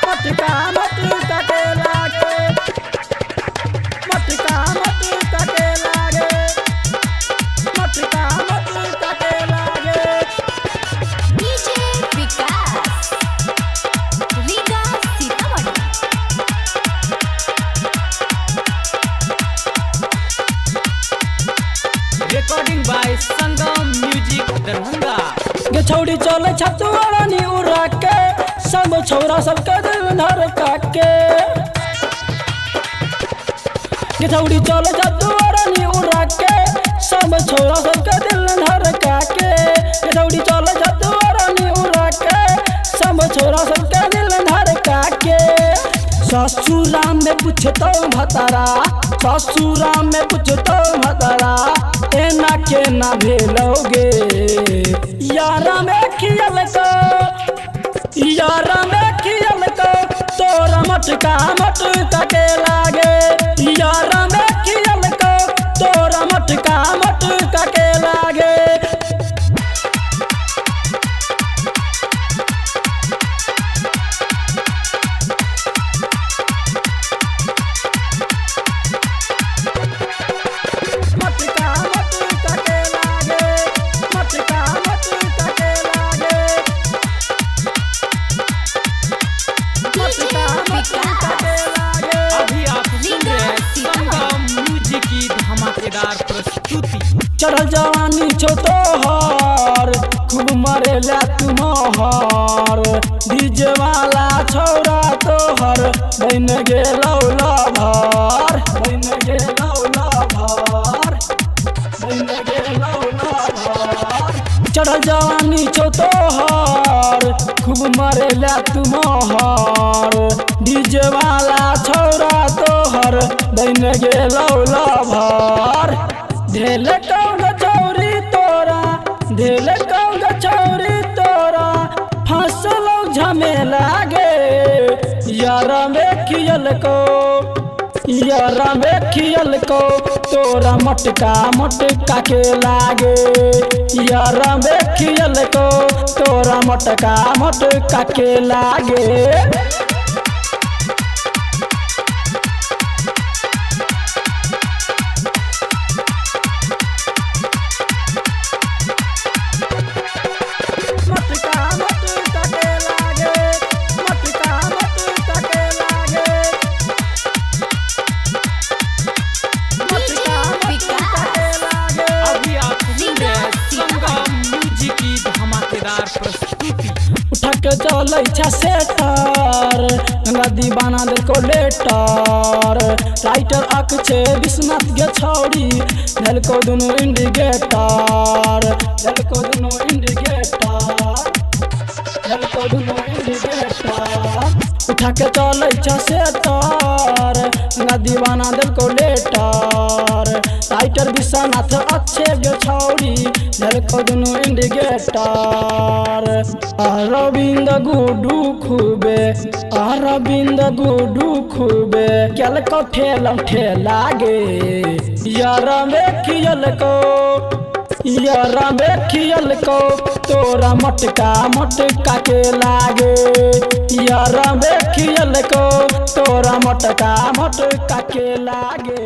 मटका मटका के लागे मटका मटका के लागे मटका मटका के लागे DJ Vikas Riga Sitamarhi. Recording by Sangam music Darbhanga. गे छौड़ी चले छतुआनी उड़ा के सब छौरा सबके दिल धड़का के गे छौड़ी चले छतुआनी उड़ा के सब छौरा सबके दिल धड़का के गे छौड़ी चले छतुआनी उड़ा के सब छौरा सबके दिल धड़का के ससुरा में पूछतो भतारा ससुरा में पूछतो भतारा एना के ना भेलोगे यारा में खियल को यारा में खियल को तोरा मटका मटका के लागे यारा में खियल को तोरा मटका मटका के लागे मटका मटका के लागे मटका मटका के लागे मटका मटका के लागे अभी आप सुन रहे हैं संगम म्यूजिक की धमाकेदार प्रस्तुति। चढ़ल जवानी छोटो हर खूब मरेला तुम्हार डीजे वाला छौरा तोहर बन गेलौ लभर बन गेलौ लभर बन गेलौ लभर चढ़ल जवानी छोटो हर खूब मरेला तुम्हार डीजे वाला छौरा तोहर बन गेलौ लभर ढेल कौन छौरी तोरा ढेल कौन छौरी तोरा फंसलो झमेला गे यारा में खियल को यारा में खियल को तोरा मटका मटका के लागे यारा में खियल को तोरा मटका मटका के लागे मटका मटका के लागे मटका मटका के लागे मटका मटका के लागे अभी आप सुन रहे हैं संगम म्यूजिक की धमाकेदार प्रस्तुति। उठा के चलै छा सेटर गंगा दीवाना दिल को लेटर राइटर अक छे विश्वनाथ गे छौड़ी दिल को दुनु इंडिकेटर दिल को दुनु इंडिकेटर दिल को दुनु इंडिकेटर उठा के चलै छा सेटर गंगा दीवाना दिल को लेटर राइटर विश्वनाथ अच्छे गे छौड़ी दिल को दुनु इंडिकेटर अरविंद गुडू खूबे अरविंद गुडू खूबे केल को ठेला गे यारा में खियल को यारा में खियल को तोरा मटका मटका के लागे यारा में खियल को तोरा मटका मटका के लागे।